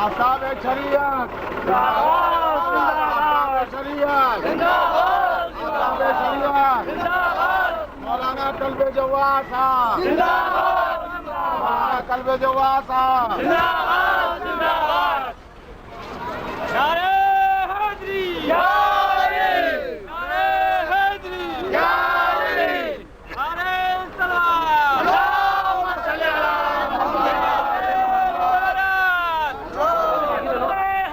آفتاب شریعت آفتاب شریعت آفتاب شریعت مولانا قلب جواد صاحب مولانا قلب جواد صاحب نعرہ حیدری نعرہ حیدری نعرہ سلام اللہم صلی علی محمد نعرہ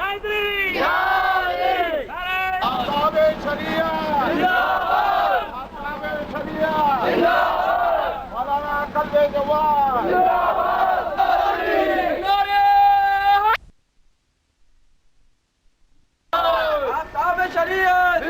حیدری آفتاب شریعت آفتاب شریعت مولانا قلب جواد آفتاب شریعت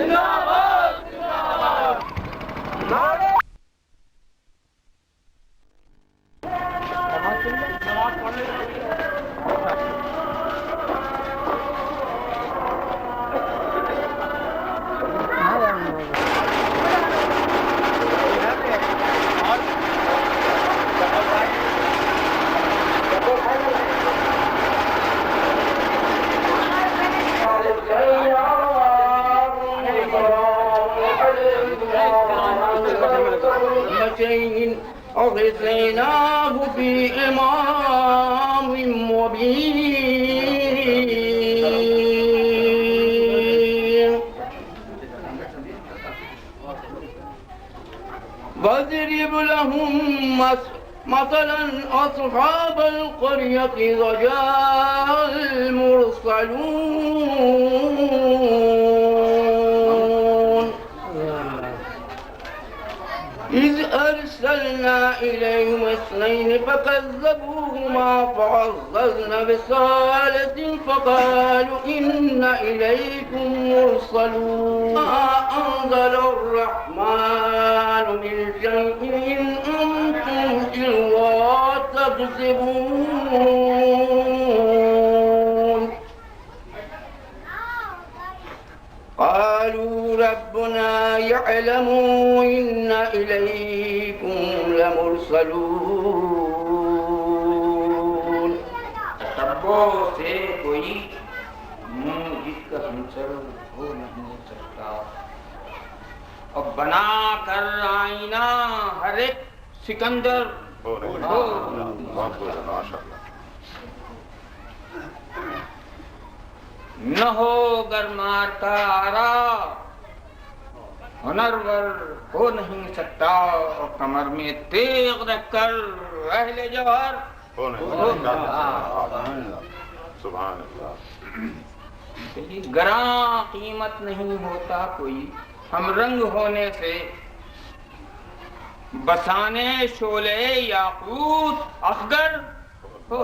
أغثيناه بإمام مبين واضرب لهم مثلا أصحاب القرية إذ جاء المرسلون إذ أرسلنا إليهم اثنين فكذبوهما فعززنا برسالة فقالوا إن إليكم مرسلون ما أنزل الرحمن من شيء إن أنتم إلا تكذبون قالوا ربنا يعلم إن إليكم لمرسلون تبو سے کوئی منہ جس کا ہمسر ہو نہیں سکتا اور بنا کر آئینہ ہر ایک سکندر ہو نہ ہو گرمار کا آرا ہنرور ہو نہیں سکتا اور کمر میں تیغ رکھ کر اہل جوہر ہو نہیں سبحان اللہ گراں قیمت نہیں ہوتا کوئی ہم رنگ ہونے سے بسانے شعلے یاقوت اخگر ہو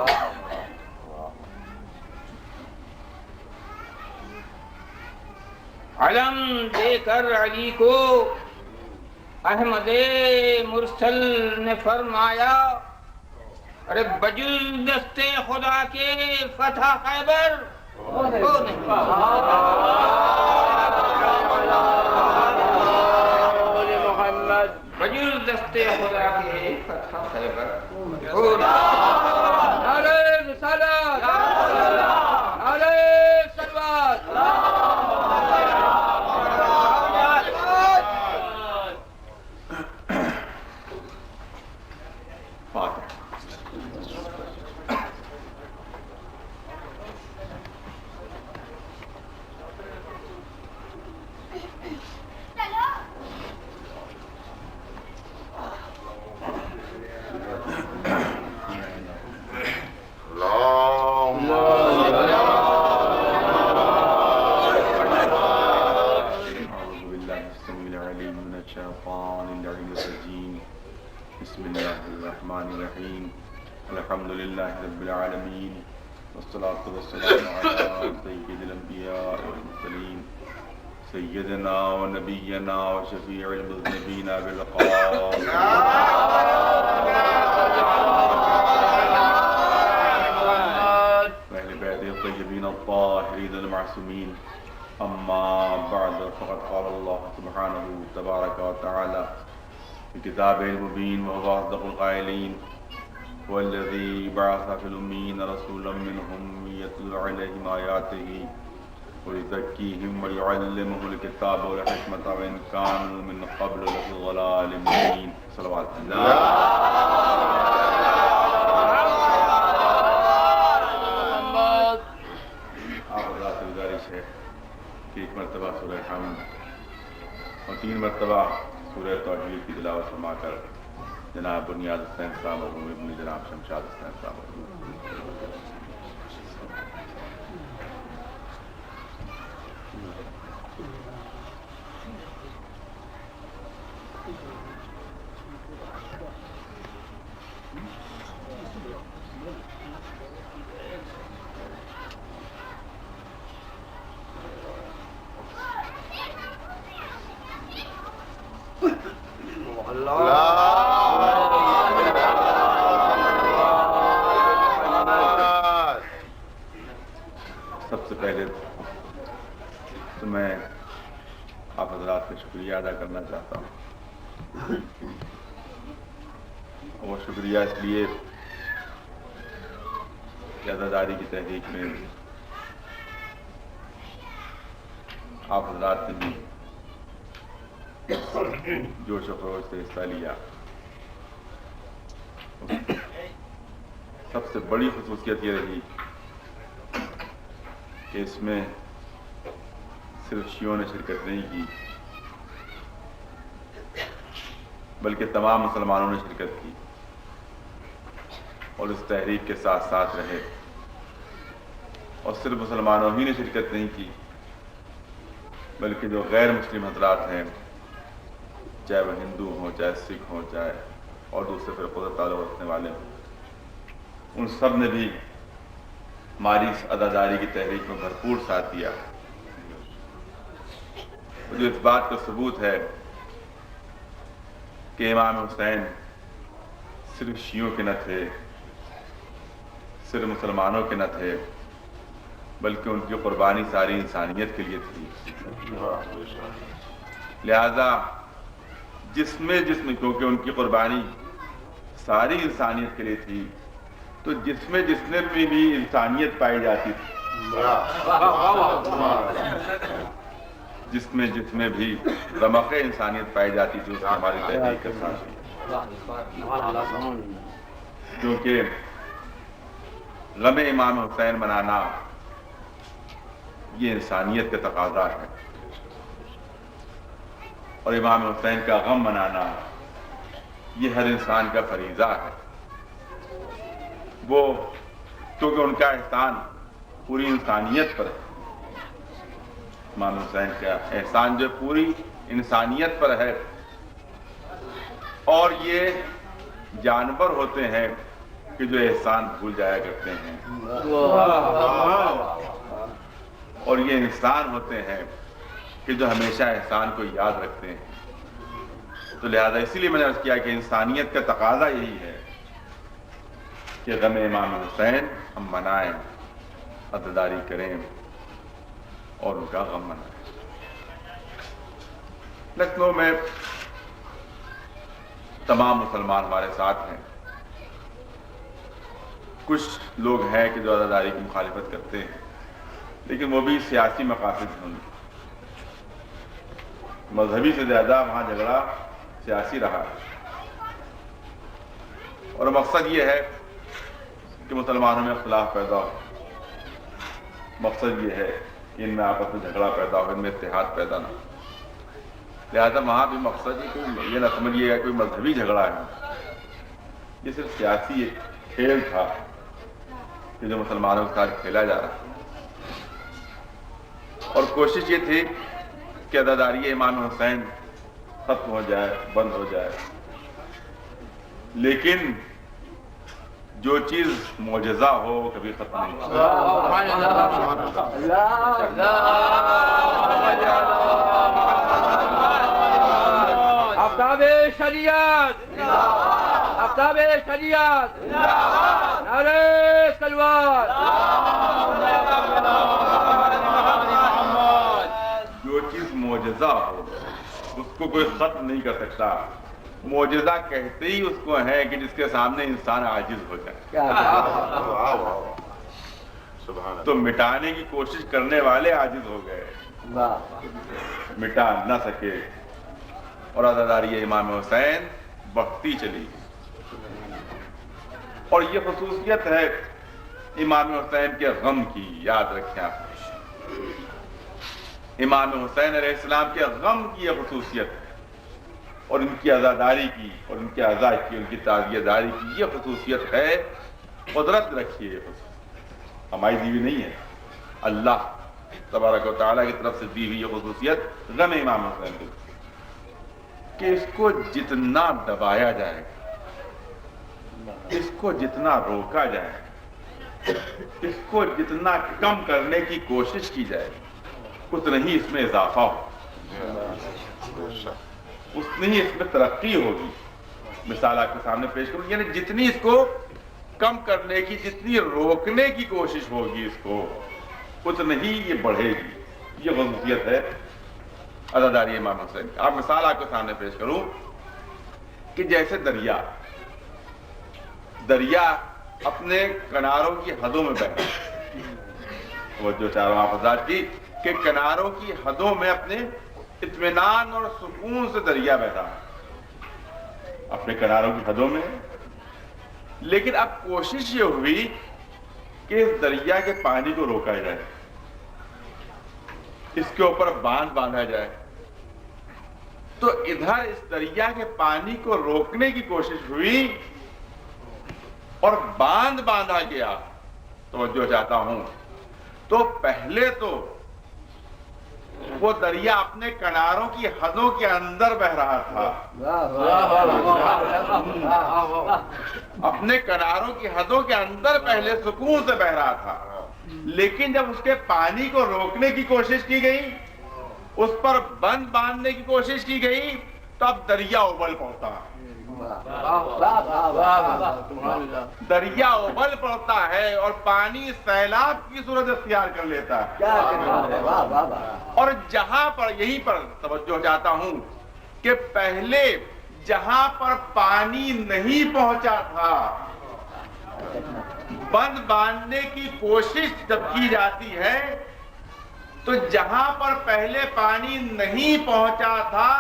علم دے کر علی کو احمد مرسل نے فرمایا ارے بجز دستے خدا کے فتح خیبر ہو نہیں محمد بجز دستے خدا کے فتح خیبر ہو نہیں نعرہ رسالت نعرہ صلوات بسم اللہ الرحمن الرحیم الحمد للہ رب العالمین والصلاة والسلام علی سید الانبیاء والمرسلین سیدنا و نبینا و شفیع المذنبین بالقاص اہل بیت الطیبین الطاہرین المعصومین اما بعد فقد قال اللہ سبحانہ تبارک و تعالی في كتابه المبين وهو أصدق القائلين والذی بعث فی الأمین رسولا منہم یتلو علیہم آیاتہ ویزکیہم ویعلمہم الکتاب والحکمۃ وإن کانوا من قبل لفی ضلال مبین. صلوات اللہ. آپ حضرات سے گزارش ہے کہ ایک مرتبہ سورہ حمد اور 3 مرتبہ سورہ توحید کی تلاوت فرما کر جناب بنیاد حسین صاحب اور ابن جناب شمشاد حسین صاحب سب سے پہلے تو میں آپ حضرات کا شکریہ ادا کرنا چاہتا ہوں. اور شکریہ اس لیے کہ عزاداری کی تحریک میں آپ حضرات نے بھی جوش و خروش سے حصہ لیا. سب سے بڑی خصوصیت یہ رہی کہ اس میں صرف شیعوں نے شرکت نہیں کی بلکہ تمام مسلمانوں نے شرکت کی اور اس تحریک کے ساتھ ساتھ رہے. اور صرف مسلمانوں ہی نے شرکت نہیں کی بلکہ جو غیر مسلم حضرات ہیں، چاہے وہ ہندو ہوں، چاہے سکھ ہوں، چاہے اور دوسرے فرقوں سے تعلق رکھنے والے ہوں، ان سب نے بھی ہماری اس عزاداری کی تحریک میں بھرپور ساتھ دیا. جو اس بات کا ثبوت ہے کہ امام حسین صرف شیعوں کے نہ تھے، صرف مسلمانوں کے نہ تھے، بلکہ ان کی قربانی ساری انسانیت کے لیے تھی. لہذا جس میں کیونکہ ان کی قربانی ساری انسانیت کے لیے تھی، تو جس میں بھی انسانیت پائی جاتی تھی، جس میں بھی رمق انسانیت پائی جاتی تھی، اس میں ہماری تحریک کا ساتھ. کیونکہ غم امام حسین منانا یہ انسانیت کا تقاضا ہے، اور امام حسین کا غم منانا یہ ہر انسان کا فریضہ ہے. وہ کیونکہ ان کا احسان پوری انسانیت پر ہے. امام حسین کا احسان جو پوری انسانیت پر ہے، اور یہ جانور ہوتے ہیں کہ جو احسان بھول جایا کرتے ہیں، اور یہ انسان ہوتے ہیں کہ جو ہمیشہ احسان کو یاد رکھتے ہیں. تو لہذا اسی لیے میں نے عرض کیا کہ انسانیت کا تقاضا یہی ہے کہ غم امام حسین ہم منائیں، عزاداری کریں اور ان کا غم منائیں. لکھنؤ میں تمام مسلمان ہمارے ساتھ ہیں. کچھ لوگ ہیں کہ جو عزاداری کی مخالفت کرتے ہیں، لیکن وہ بھی سیاسی مقاصد ہوں گے. مذہبی سے زیادہ وہاں جھگڑا سیاسی رہا، اور مقصد یہ ہے کہ مسلمانوں میں اختلاف پیدا ہو. مقصد یہ ہے کہ ان میں آپس میں جھگڑا پیدا ہو، ان میں اتحاد پیدا نہ ہو. لہذا وہاں بھی مقصد یہ نہ سمجھیے گا کوئی مذہبی جھگڑا ہے، یہ صرف سیاسی ایک کھیل تھا کہ جو مسلمانوں کے ساتھ کھیلا جا رہا تھا. اور کوشش یہ تھی کہ عزاداری امام حسین ختم ہو جائے، بند ہو جائے. لیکن جو چیز معجزہ ہو وہ کبھی ختم نہیں ہوتی. آفتاب شریعت، آفتاب شریعت، نعرہ تلوار. جو چیز معجزہ ہو اس کو کوئی ختم نہیں کر سکتا. معجزہ کہتے ہی اس کو ہے کہ جس کے سامنے انسان عاجز ہو جائے. تو مٹانے کی کوشش کرنے والے عاجز ہو گئے, مٹا نہ سکے, اور عزاداری امام حسین بڑھتی چلی گئی. اور یہ خصوصیت ہے امام حسین کے غم کی, یاد رکھیں آپ. امام حسین علیہ السلام کے غم کی یہ خصوصیت ہے, اور ان کی عزاداری کی, اور ان کے عزا کی, ان کی تعزیہ داری کی یہ خصوصیت ہے. قدرت رکھیے, یہ خصوصیت ہماری دی ہوئی نہیں ہے, اللہ تبارک و تعالیٰ کی طرف سے دی ہوئی یہ خصوصیت غم امام حسین کی, کہ اس کو جتنا دبایا جائے, اس کو جتنا روکا جائے, اس کو جتنا کم کرنے کی کوشش کی جائے, اتنا ہی اس میں اضافہ ہو, اتنی ہی اس میں ترقی ہوگی. مثال آپ کے سامنے پیش کروں, یعنی جتنی اس کو کم کرنے کی, جتنی روکنے کی کوشش ہوگی اس کو, اتنا ہی یہ بڑھے گی. یہ خصوصیت ہے عزاداری امام حسین. آپ مثال آپ کے سامنے پیش کروں کہ جیسے دریا اپنے کناروں کی حدوں میں بہتا ہے, وہ جو چاروں آپ حضرات کی کہ کناروں کی حدوں میں اپنے اطمینان اور سکون سے دریا بہتا ہے, اپنے کناروں کی حدوں میں. لیکن اب کوشش یہ ہوئی کہ اس دریا کے پانی کو روکا جائے, اس کے اوپر باندھ باندھا جائے. تو ادھر اس دریا کے پانی کو روکنے کی کوشش ہوئی اور باندھ باندھا گیا. توجہ چاہتا ہوں, تو پہلے تو وہ دریا اپنے کناروں کی حدوں کے اندر بہ رہا تھا, اپنے کناروں کی حدوں کے اندر پہلے سکون سے بہ رہا تھا. لیکن جب اس کے پانی کو روکنے کی کوشش کی گئی, اس پر بند باندھنے کی کوشش کی گئی, تو اب دریا ابل پڑتا ہے. دریا ابل پڑتا ہے اور پانی سیلاب کی صورت اختیار کر لیتا ہے. اور جہاں پر, یہیں پر توجہ چاہتا ہوں کہ پہلے جہاں پر پانی نہیں پہنچا تھا, بند باندھنے کی کوشش جب کی جاتی ہے, تو جہاں پر پہلے پانی نہیں پہنچا تھا,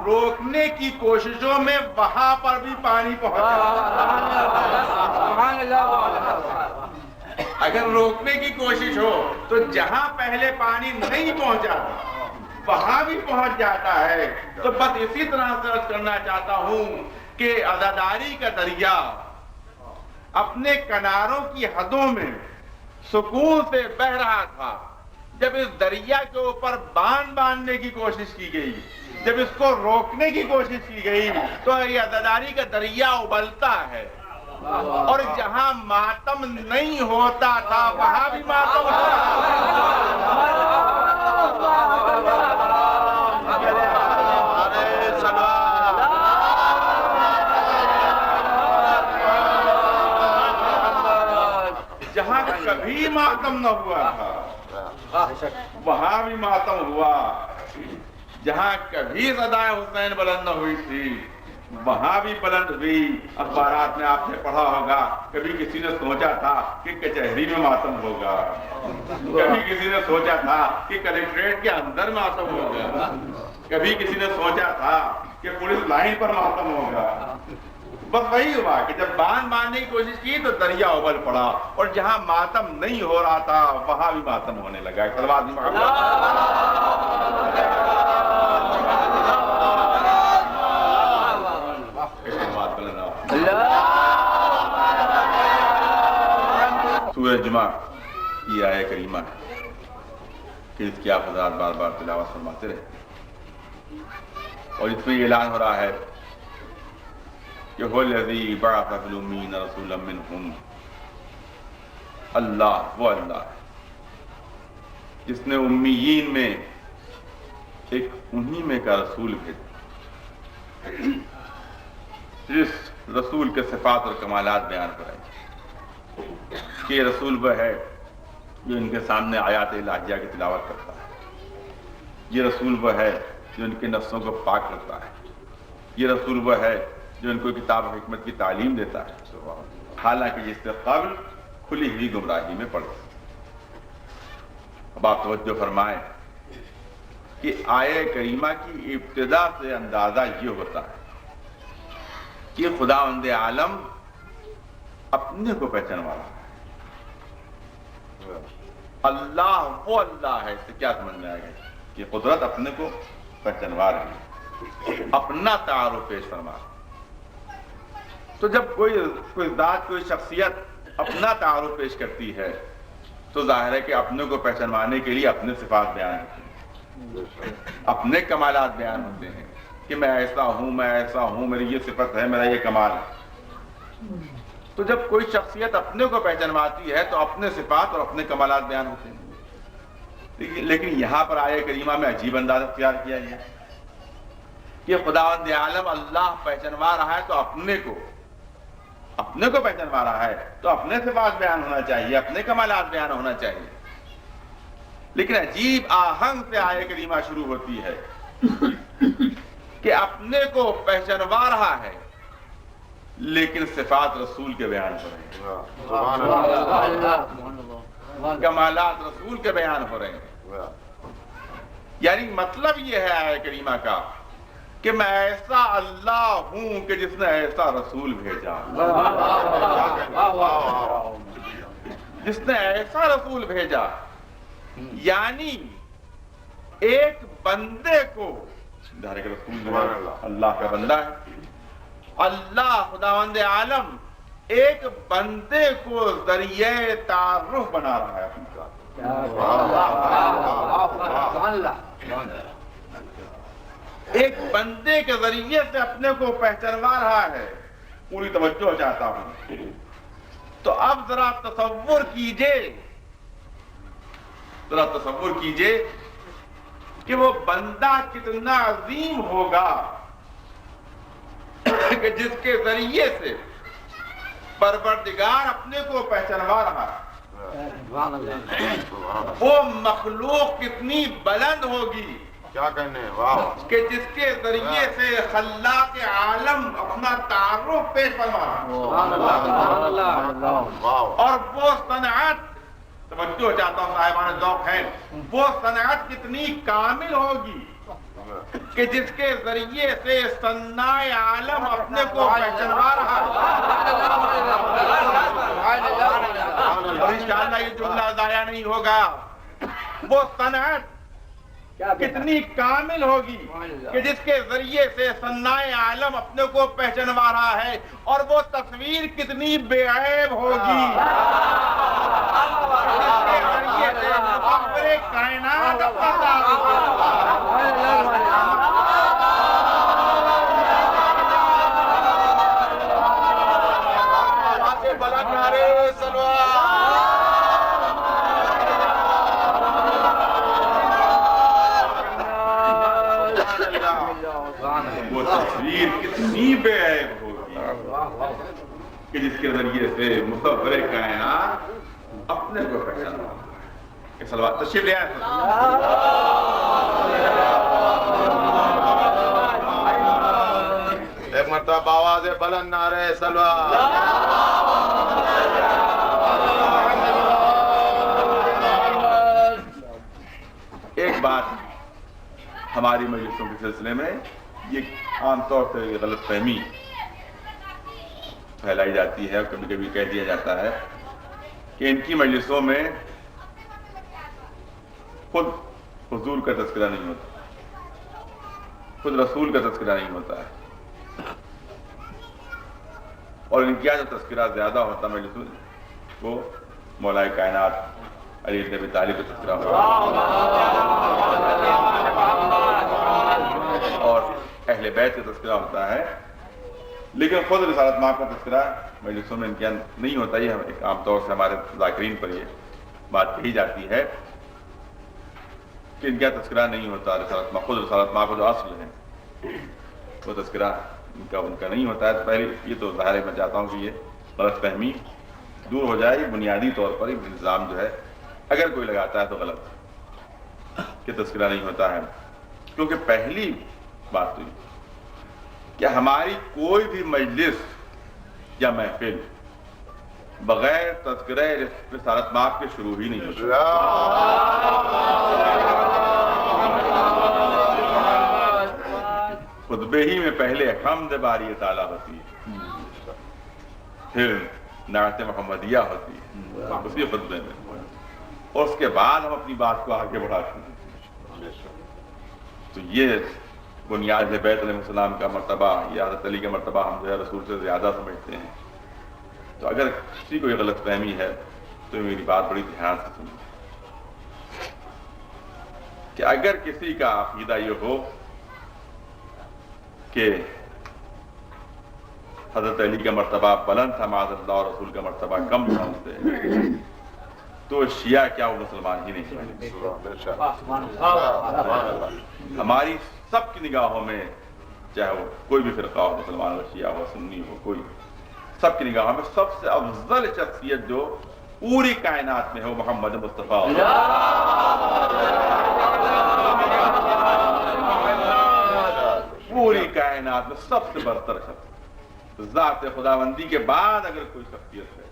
روکنے کی کوششوں میں وہاں پر بھی پانی پہنچا. اگر روکنے کی کوشش ہو تو جہاں پہلے پانی نہیں پہنچا وہاں بھی پہنچ جاتا ہے. تو بس اسی طرح سے عرض کرنا چاہتا ہوں کہ عزاداری کا دریا اپنے کناروں کی حدوں میں سکون سے بہ رہا تھا. جب اس دریا کے اوپر باندھ باندھنے کی کوشش کی گئی, جب اس کو روکنے کی کوشش کی گئی, تو یہ عزاداری کا دریا ابلتا ہے. اور جہاں ماتم نہیں ہوتا تھا وہاں بھی ماتم جہاں کبھی ماتم نہ ہوا تھا وہاں بھی ماتم ہوا. جہاں کبھی صدائے حسین بلند نہ ہوئی تھی وہاں بھی بلند ہوئی. اخبارات میں آپ نے پڑھا ہوگا, کبھی کسی نے سوچا تھا کہ کچہری میں ماتم ہوگا, کبھی کسی نے سوچا تھا کہ کلکٹریٹ کے اندر ماتم ہوگا, کبھی کسی نے سوچا تھا کہ پولیس لائن پر ماتم ہوگا. بس وہی ہوا کہ جب باندھ باندھنے کی کوشش کی تو دریا ابل پڑا, اور جہاں ماتم نہیں ہو رہا تھا وہاں بھی ماتم ہونے لگا. سورہ جمعہ کی آیہ کریمہ کہ اس کی آپ حضرات بار بار تلاوت فرماتے رہے, اور اس میں یہ اعلان ہو رہا ہے کہ هو الذی بعث فی الامین رسولا منہم, اللہ وہ اللہ جس نے امیین میں ایک انہی میں کا رسول بھیجا, جس رسول کے صفات اور کمالات بیان کرائے. یہ رسول وہ ہے جو ان کے سامنے آیات الہیہ کی تلاوت کرتا ہے. یہ رسول وہ ہے جو ان کے نفسوں کو پاک کرتا ہے. یہ رسول وہ ہے جو ان کو کتاب و حکمت کی تعلیم دیتا ہے، حالانکہ یہ اس سے قبل کھلی ہوئی گمراہی میں پڑے۔ اب آپ توجہ فرمائیں کہ آیہ کریمہ کی ابتدا سے اندازہ یہ ہوتا ہے کہ خداوند عالم اپنے کو پہچانوا رہا ہے۔ اللہ وہ اللہ ہے، اس سے کیا سمجھ میں آئے گا کہ قدرت اپنے کو پہچانوا رہی ہے، اپنا تعارف پیش فرما رہا ہے۔ تو جب کوئی ذات، کوئی شخصیت اپنا تعارف پیش کرتی ہے تو ظاہر ہے کہ اپنے کو پہچانوانے کے لیے اپنے صفات بیان ہوتے ہیں، اپنے کمالات بیان ہوتے ہیں کہ میں ایسا ہوں، میں ایسا ہوں، میری یہ صفت ہے، میرا یہ کمال ہے۔ تو جب کوئی شخصیت اپنے کو پہچانواتی ہے تو اپنے صفات اور اپنے کمالات بیان ہوتے ہیں۔ لیکن یہاں پر آیہ کریمہ میں عجیب انداز اختیار کیا گیا کہ خداوند عالم اللہ پہچانوا رہا ہے تو اپنے کو پہچانوا رہا ہے تو اپنے صفات بیان ہونا چاہیے، اپنے کمالات بیان ہونا چاہیے۔ لیکن عجیب آہنگ سے آیہ کریمہ شروع ہوتی ہے کہ اپنے کو پہچانوا رہا ہے لیکن صفات رسول کے بیان ہو رہے ہیں، کمالات رسول کے بیان ہو رہے ہیں۔ یعنی مطلب یہ ہے آیہ کریمہ کا کہ میں ایسا اللہ ہوں کہ جس نے ایسا رسول بھیجا، جس نے ایسا رسول بھیجا۔ یعنی ایک بندے کو، رسول اللہ کا بندہ ہے، اللہ خداوند عالم ایک بندے کو ذریعہ تعارف بنا رہا ہے اپنے کا۔ ایک بندے کے ذریعے سے اپنے کو پہچانوا رہا ہے۔ پوری توجہ چاہتا ہوں۔ تو اب ذرا تصور کیجئے کہ وہ بندہ کتنا عظیم ہوگا کہ جس کے ذریعے سے پروردگار اپنے کو پہچانوا رہا ہے۔ وہ مخلوق کتنی بلند ہوگی کیا کہنے، واہ، کہ جس کے ذریعے سے خلاق عالم اپنا تعارف پیش فرما رہا ہے۔ اور وہ صنعت، توجہ چاہتا ہوں صاحبان ذوق ہیں، وہ صنعت کتنی کامل ہوگی کہ جس کے ذریعے سے صناع عالم اپنے کو پہچانوا رہا ہے۔ اور انشاءاللہ یہ جملہ ضائع نہیں ہوگا۔ وہ صنعت کتنی کامل ہوگی کہ جس کے ذریعے سے صناع عالم اپنے کو پہچانوا رہا ہے، اور وہ تصویر کتنی بے عیب ہوگی جس کے ذریعے سے مصور کائنات اپنا تعارف وہ تصویر کتنی بے عیب ہوگی کہ جس کے ذریعے سے مصور کائنات اپنے کو پہچانوا۔ سلوات تشریف لے آئے۔ ایک مرتبہ آواز بلند نعرہ سلوات۔ ایک بات ہماری مجلسوں کے سلسلے میں یہ عام طور سے غلط فہمی پھیلائی جاتی ہے، اور کبھی کبھی کہہ دیا جاتا ہے کہ ان کی مجلسوں میں خود حضور کا تذکرہ نہیں ہوتا، خود رسول کا تذکرہ نہیں ہوتا ہے، اور ان کا جو تذکرہ زیادہ ہوتا ہے مجلسوں وہ مولا کائنات علی بن ابی طالب کا تذکرہ ہوتا اور اہل بیت کا تذکرہ ہوتا ہے، لیکن خود رسالت مآب کا تذکرہ مجلسوں میں ان کے نہیں ہوتا۔ یہ ایک عام طور سے ہمارے ذاکرین پر یہ بات کہی جاتی ہے کہ ان کا تذکرہ نہیں ہوتا رسالت مآب، خود رسالت مآب کا جو اصل ہے وہ تذکرہ ان کا نہیں ہوتا ہے۔ پہلے یہ تو ظاہر ہے، میں چاہتا ہوں کہ یہ غلط فہمی دور ہو جائے۔ بنیادی طور پر الزام جو ہے اگر کوئی لگاتا ہے تو غلط کہ تذکرہ نہیں ہوتا ہے، کیونکہ پہلی بات تو کہ ہماری کوئی بھی مجلس یا محفل بغیر تذکرہ رسالت مآب کے شروع ہی نہیں ہوتی. خطبے ہی میں پہلے حمد باری تعالیٰ ہوتی ہے، پھر نعت محمدیہ ہوتی ہے اسی خطبے میں، اور اس کے بعد ہم اپنی بات کو آگے بڑھاتے ہیں. تو یہ بنیاد بیت علیہ السلام کا مرتبہ یا حضرت علی کا مرتبہ ہم جو ہے رسول سے زیادہ سمجھتے ہیں. تو اگر کسی کو یہ غلط فہمی ہے تو میری بات بڑی دھیان سے سنیں کہ اگر کسی کا عقیدہ یہ ہو کہ حضرت علی کا مرتبہ بلند تھا معاذ اللہ اور رسول کا مرتبہ کم تھا ان سے، تو شیعہ کیا وہ مسلمان ہی نہیں. ہماری سب کی نگاہوں میں، چاہے وہ کوئی بھی فرقہ ہو، مسلمان ہو، شیعہ ہو، سنی ہو، کوئی، سب کی نگاہوں میں سب سے افضل شخصیت جو پوری کائنات میں ہے وہ محمد مصطفیٰ. پوری کائنات میں سب سے برتر شخص، ذات خداوندی کے بعد اگر کوئی شخصیت ہے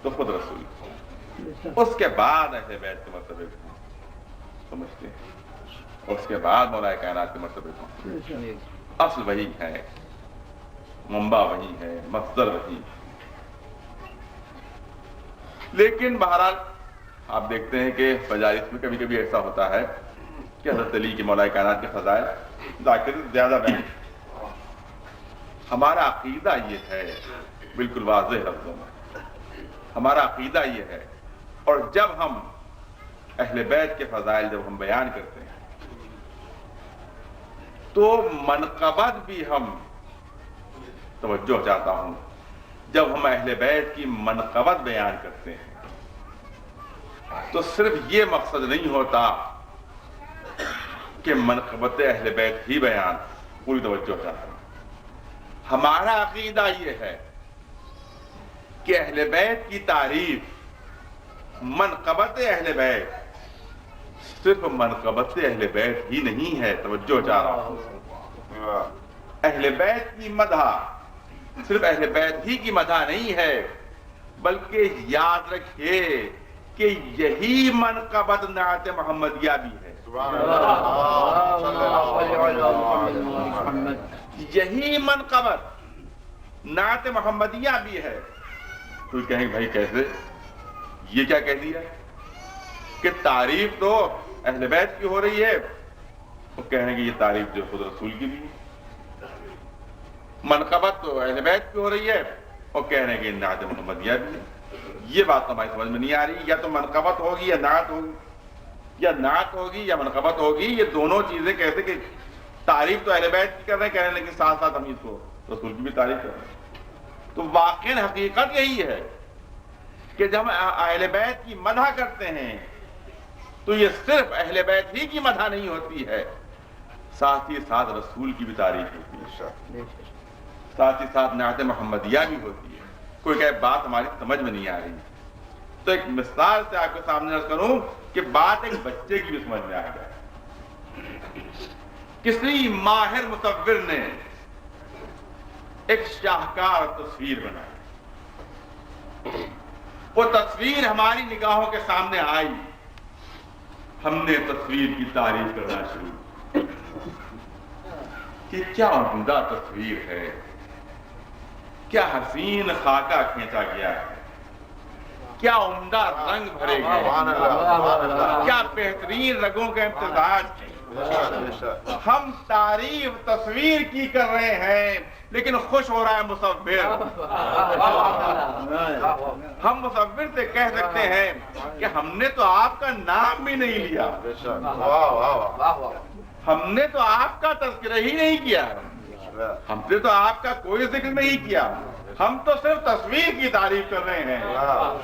تو خود رسول. اس کے بعد اہل بیت کے مرتبے کو سمجھتے ہیں، اس کے بعد مولا کائنات کے مرتبے کو. اصل وہی ہے، منبع وہی ہے، مصدر وہی. لیکن بہرحال آپ دیکھتے ہیں کہ مجالس میں کبھی کبھی ایسا ہوتا ہے کہ حضرت علی کے مولا کائنات کے فضائل ذاکر زیادہ بیان. ہمارا عقیدہ یہ ہے، بالکل واضح لفظوں میں ہمارا عقیدہ یہ ہے، اور جب ہم اہل بیت کے فضائل جب ہم بیان کرتے ہیں تو منقبت بھی ہم، توجہ چاہتا ہوں، جب ہم اہل بیت کی منقبت بیان کرتے ہیں تو صرف یہ مقصد نہیں ہوتا کہ منقبت اہل بیت ہی بیان، پوری توجہ چاہتا ہوں. ہمارا عقیدہ یہ ہے کہ اہل بیت کی تعریف، منقبت اہل بیت صرف منقبت اہل بیت ہی نہیں ہے، توجہ چاہ رہا ہوں. اہل بیت کی مدح صرف اہل بیت ہی کی مدح نہیں ہے، بلکہ یاد رکھیے کہ یہی منقبت نعت محمدیہ بھی ہے. یہی منقبت نعت محمدیہ بھی ہے. تو کہیں بھائی کیسے، یہ کیا کہہ دیا کہ تعریف تو اہل بیت کی ہو رہی ہے، وہ کہیں گے یہ تعریف جو خود رسول کی بھی ہے. منقبت تو اہل بیت کی ہو رہی ہے، وہ کہہ رہے ہیں کہ نعت محمدیہ بھی ہے. یہ بات تو ہماری سمجھ میں نہیں آ رہی. یا تو منقبت ہوگی یا نعت ہوگی، یا نعت ہوگی یا منقبت ہوگی. یہ دونوں چیزیں کیسے کہ تعریف تو اہل بیت کی کر رہے ہیں، لیکن ساتھ ساتھ ہم اس کو رسول کی بھی تعریف کر رہے ہیں. تو واقعی حقیقت یہی ہے کہ جب ہم اہل بیت کی مدح کرتے ہیں تو یہ صرف اہل بیت ہی کی مدح نہیں ہوتی ہے، ساتھ ہی ساتھ رسول کی بھی تعریف ہوتی ہے، ساتھ ہی ساتھ نعت محمدیہ بھی ہوتی ہے. کوئی کہے بات ہماری سمجھ میں نہیں آ رہی، تو ایک مثال سے آپ کے سامنے عرض کروں کہ بات ایک بچے کی بھی سمجھ میں آ جائے. کسی ماہر مصور نے ایک شاہکار تصویر بنائی، وہ تصویر ہماری نگاہوں کے سامنے آئی، ہم نے تصویر کی تعریف کرنا شروع کہ کیا عمدہ تصویر ہے، کیا حسین خاکہ کھینچا گیا ہے، کیا عمدہ رنگ بھرے گئے، کیا بہترین رنگوں کا امتزاج ہے. ہم تعریف تصویر کی کر رہے ہیں لیکن خوش ہو رہا ہے مصور. ہم مصور سے کہہ سکتے ہیں کہ ہم نے تو آپ کا نام بھی نہیں لیا، ہم نے تو آپ کا تذکرہ ہی نہیں کیا، ہم نے تو آپ کا کوئی ذکر نہیں کیا، ہم تو صرف تصویر کی تعریف کر رہے ہیں.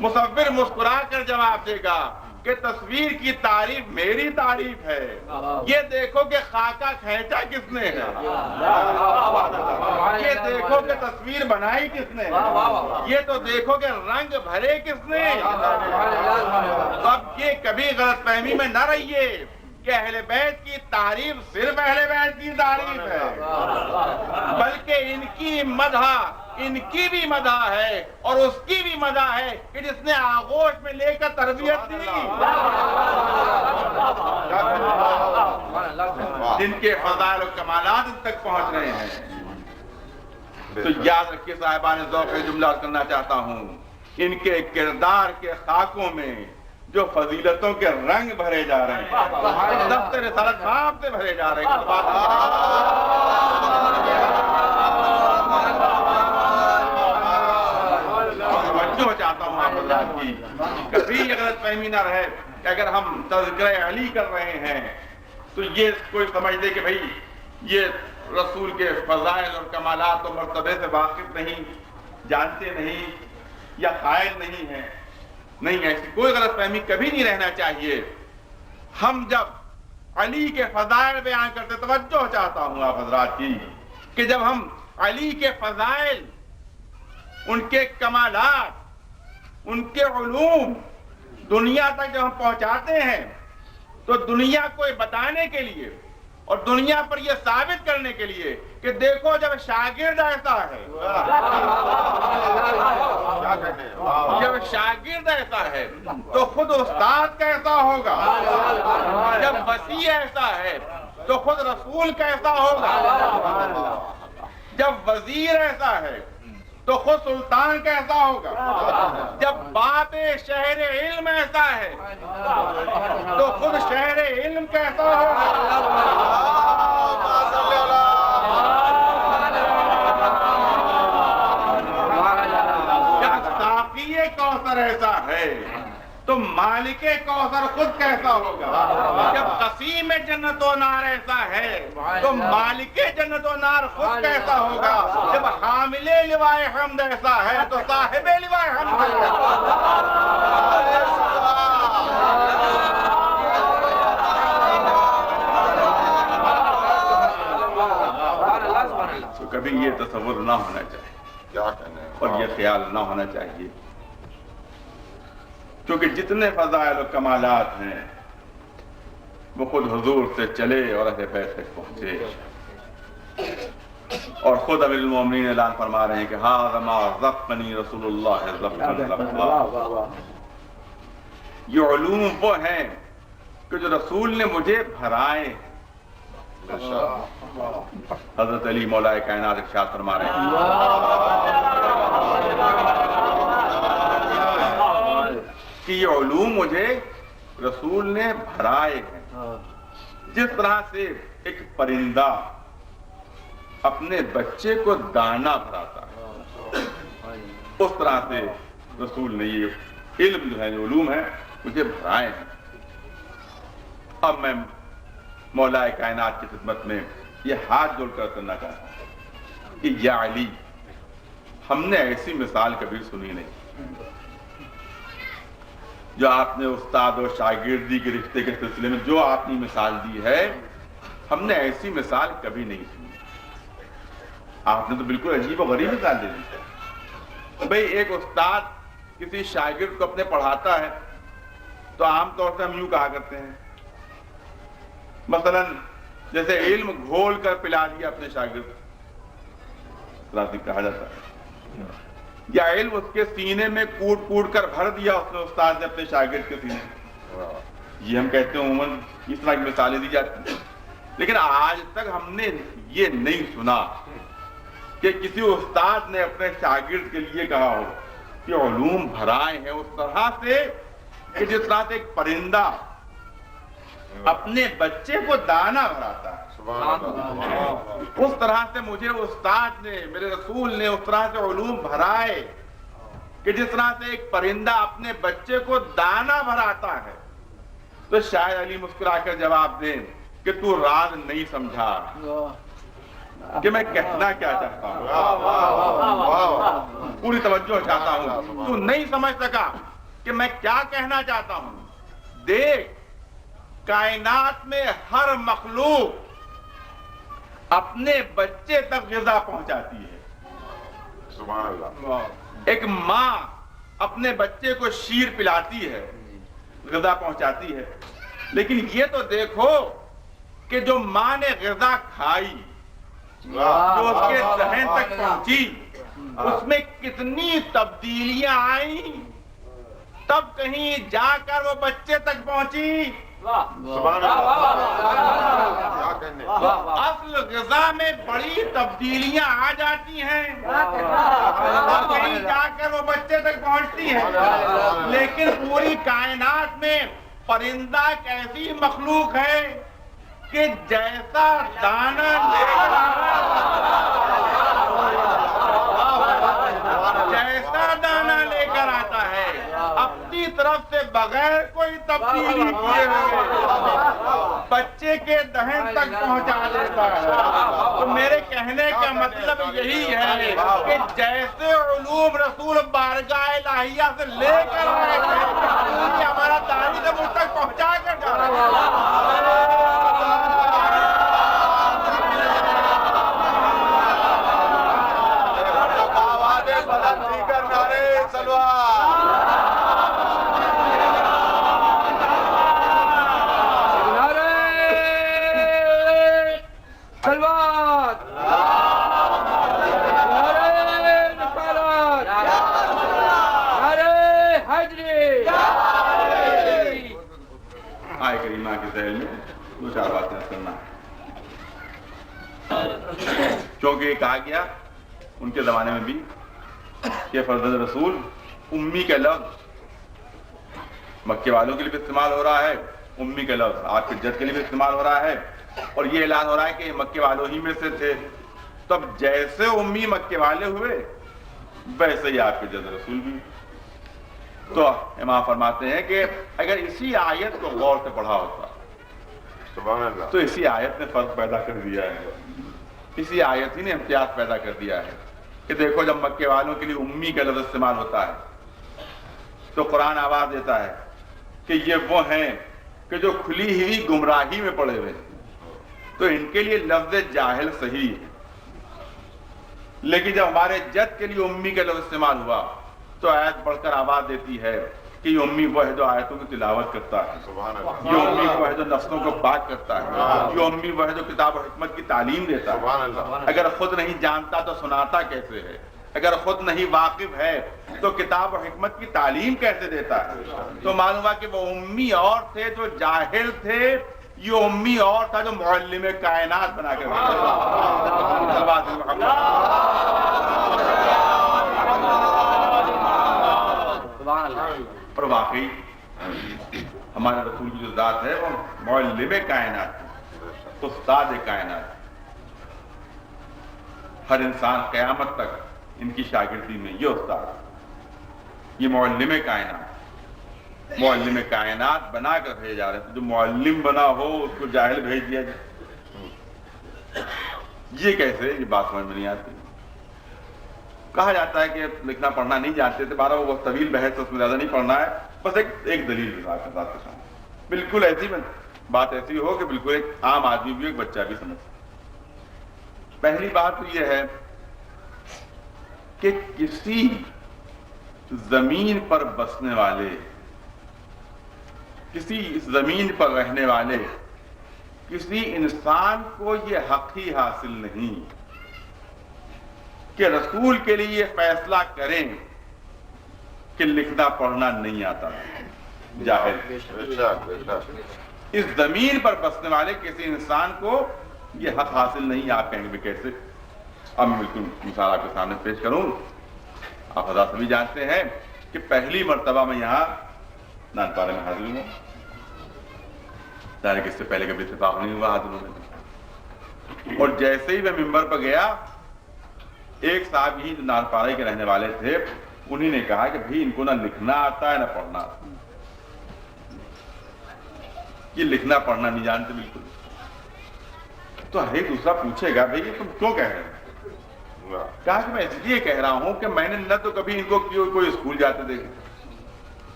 مصور مسکرا کر جواب دے گا کہ تصویر کی تعریف میری تعریف ہے. یہ دیکھو کہ خاکہ کھینچا کس نے ہے، یہ دیکھو کہ تصویر بنائی کس نے، یہ تو دیکھو کہ رنگ بھرے کس نے. اب یہ کبھی غلط فہمی میں نہ رہیے کہ اہل بیت کی تعریف صرف اہل بیت کی تعریف ہے، بلکہ ان کی مدح ان کی بھی مدح ہے اور اس کی بھی مدح ہے کہ جس نے آغوش میں لے کر تربیت دی، جن کے فضائل و کمالات ان تک پہنچ رہے ہیں۔ تو یاد رکھیے صاحبان ذوق، جملہ کرنا چاہتا ہوں، ان کے کردار کے خاکوں میں جو فضیلتوں کے رنگ بھرے جا رہے ہیں، دفتر رسالت صاحب سے بھرے جا رہے ہیں۔ توجہ چاہتا ہوں آپ حضرات کی، کبھی یہ غلط فہمی نہ رہے کہ اگر ہم تذکرہ علی کر رہے ہیں تو یہ کوئی سمجھ دے کہ بھئی یہ رسول کے فضائل اور کمالات و مرتبے سے واقف نہیں، جانتے نہیں یا قائل نہیں ہیں۔ نہیں، ایسی کوئی غلط فہمی کبھی نہیں رہنا چاہیے۔ ہم جب علی کے فضائل بیان کرتے، توجہ چاہتا ہوں آپ حضرات کی، کہ جب ہم علی کے فضائل، ان کے کمالات، ان کے علوم دنیا تک جب ہم پہنچاتے ہیں تو دنیا کو بتانے کے لیے اور دنیا پر یہ ثابت کرنے کے لیے کہ دیکھو جب شاگرد ایسا ہے، جب شاگرد ایسا ہے تو خود استاد کیسا ہوگا، جب وسیع ایسا ہے تو خود رسول کیسا ہوگا، جب وزیر ایسا ہے تو خود سلطان کیسا ہوگا، جب باپ شہر علم ایسا ہے تو خود شہر علم کیسا ہوگا۔ جب ساقی کوثر ایسا ہے تو مالک کوثر خود کیسا ہوگا، جب قسیم جنت و نار ایسا ہے تو مالک جنت و نار خود کیسا ہوگا، جب حامل لوائے حمد ایسا ہے تو صاحب لوائے حمد تو کبھی یہ تصور نہ ہونا چاہیے، کیا کہنے اور یہ خیال نہ ہونا چاہیے، کیونکہ جتنے فضائل و کمالات ہیں وہ خود حضور سے چلے اور اہل بیت تک پہنچے، اور خود امیر المومنین اعلان فرما رہے ہیں کہ ھذا ما رزقنی رسول اللہ رزقا۔ یہ علوم وہ ہیں کہ جو رسول نے مجھے بھرائے۔ حضرت علی مولا کائنات ارشاد فرما رہے ہیں کہ یہ علوم مجھے رسول نے بھرائے ہیں، جس طرح سے ایک پرندہ اپنے بچے کو دانا بھراتا ہے، اس طرح سے رسول نے یہ علم جو ہے، علوم ہے، مجھے بھرائے ہیں۔ اب میں مولا کائنات کی خدمت میں یہ ہاتھ جوڑ کر کرنا چاہتا ہوں کہ یا علی، ہم نے ایسی مثال کبھی سنی نہیں جو آپ نے استاد و شاگردی کے رشتے کے سلسلے میں جو آپ نے مثال دی ہے، ہم نے ایسی مثال کبھی نہیں سنی۔ آپ نے تو بالکل عجیب و غریب مثال دے دی۔ بھئی ایک استاد کسی شاگرد کو اپنے پڑھاتا ہے تو عام طور سے ہم یوں کہا کرتے ہیں، مثلا جیسے علم گھول کر پلا دیا اپنے شاگرد، کہا جاتا ہے، یا علم اس کے سینے میں کوٹ کوٹ کر بھر دیا اس نے، استاد نے اپنے شاگرد کے سینے میں۔ یہ ہم کہتے ہیں عموماً اس طرح کی مثالیں دی جاتی ہیں، لیکن آج تک ہم نے یہ نہیں سنا کہ کسی استاد نے اپنے شاگرد کے لیے کہا ہو کہ علوم بھرائے ہیں اس طرح سے کہ جس طرح سے ایک پرندہ اپنے بچے کو دانا بھراتا ہے، اس طرح سے مجھے استاد نے، میرے رسول نے اس طرح سے علوم بھرائے کہ جس طرح سے ایک پرندہ اپنے بچے کو دانا بھراتا ہے۔ تو شاید علی مسکرا کر جواب دیں کہ تو راز نہیں سمجھا کہ میں کہنا کیا چاہتا ہوں، پوری توجہ چاہتا ہوں، تو نہیں سمجھ سکا کہ میں کیا کہنا چاہتا ہوں۔ دیکھ، کائنات میں ہر مخلوق اپنے بچے تک غذا پہنچاتی ہے۔ سبحان اللہ۔ ایک ماں اپنے بچے کو شیر پلاتی ہے، غذا پہنچاتی ہے، لیکن یہ تو دیکھو کہ جو ماں نے غذا کھائی جو اس کے ذہن تک پہنچی اس میں کتنی تبدیلیاں آئیں تب کہیں جا کر وہ بچے تک پہنچی. سبحان اللہ. کیا کہنے. اصل غذا میں بڑی تبدیلیاں آ جاتی ہیں اور کہیں جا کر وہ بچے تک پہنچتی ہیں. لیکن پوری کائنات میں پرندہ ایک ایسی مخلوق ہے کہ جیسا دانہ لے کر آتا ہے اپنی طرف سے بغیر کوئی تبدیلی کیے ہوئے بچے کے دہن تک پہنچا دیتا ہے. تو میرے کہنے کا مطلب یہی ہے کہ جیسے علوم رسول بارگاہ الہیہ سے لے کر آئے تھے ہمارا داڑھی سے مجھ تک پہنچا کر جا رہا ہے. آئے کریمہ کے ذہن میں دو چار باتیں کرنا ہے کیونکہ یہ کہا گیا ان کے زمانے میں بھی کہ فرزند رسول امی کا لفظ مکے والوں کے لیے بھی استعمال ہو رہا ہے, امی کا لفظ آپ کی جد کے لیے بھی استعمال ہو رہا ہے, اور یہ اعلان ہو رہا ہے کہ مکے والوں ہی میں سے تھے. تب جیسے امی مکے والے ہوئے ویسے ہی آپ کے جد رسول بھی. تو امام فرماتے ہیں کہ اگر اسی آیت کو غور سے پڑھا ہوتا سبحان اللہ تو اسی آیت نے فرق پیدا کر دیا ہے, اسی آیت ہی نے امتیاز پیدا کر دیا ہے کہ دیکھو جب مکے والوں کے لیے امی کا لفظ استعمال ہوتا ہے تو قرآن آواز دیتا ہے کہ یہ وہ ہیں کہ جو کھلی ہوئی گمراہی میں پڑے ہوئے, تو ان کے لیے لفظ جاہل صحیح ہے. لیکن جب ہمارے جد کے لیے امی کا لفظ استعمال ہوا تو آیت بڑھ کر آواز دیتی ہے کہ یہ امی وہ ہے جو آیتوں کی تلاوت کرتا ہے, سبحان اللہ یہ امی وہ ہے جو نفسوں کو پاک کرتا ہے, یہ امی وہ ہے جو کتاب و حکمت کی تعلیم دیتا ہے. سبحان اللہ اگر خود نہیں جانتا تو سناتا کیسے ہے, اگر خود نہیں واقف ہے تو کتاب و حکمت کی تعلیم کیسے دیتا ہے. تو معلوم ہوا کہ وہ امی اور تھے جو جاہل تھے, یہ امی اور تھا جو معلم کائنات بنا کر اور واقعی ہمارے رسول کی جو ذات ہے وہ معلم کائنات, استاد کائنات. ہر انسان قیامت تک ان کی شاگردی میں یہ استاد, یہ معلم کائنات بنا کر بھیجے جا رہے ہیں. جو معلم بنا ہو اس کو جاہل بھیج دیا جائے, یہ کیسے, یہ بات سمجھ میں نہیں آتی. کہا جاتا ہے کہ لکھنا پڑھنا نہیں جانتے تھے, بارہ وہ طویل بحث اس میں زیادہ نہیں پڑھنا ہے, بس ایک دلیل بالکل ایسی بات ایسی ہو کہ بالکل ایک عام آدمی بھی ایک بچہ بھی سمجھ. پہلی بات تو یہ ہے کہ کسی زمین پر بسنے والے, کسی زمین پر رہنے والے کسی انسان کو یہ حق ہی حاصل نہیں کہ رسول کے لیے یہ فیصلہ کریں کہ لکھنا پڑھنا نہیں آتا جاہل. اس زمین پر بسنے والے کسی انسان کو یہ حق حاصل نہیں. آپ کہیں گے کیسے؟ اب میں بالکل مثال آپ کے سامنے پیش کروں. آپ حضرات سبھی جانتے ہیں کہ پہلی مرتبہ میں یہاں نانپارے میں حاضر ہوں, ظاہر کہ اس سے پہلے کبھی اتفاق نہیں ہوا حاضر ہونے میں. اور جیسے ہی میں ممبر پر گیا, ایک صاحب ہی جو نانپارے کے رہنے والے تھے, انہی نے کہا کہ بھئی ان کو نہ لکھنا آتا ہے نہ پڑھنا آتا. یہ لکھنا پڑھنا نہیں جانتے بالکل. تو ہر ایک دوسرا پوچھے گا بھئی تم کیوں کہہ رہے ہو؟ کہا کہ میں اس لیے کہہ رہا ہوں کہ میں نے نہ تو کبھی ان کو کوئی اسکول جاتے دیکھا,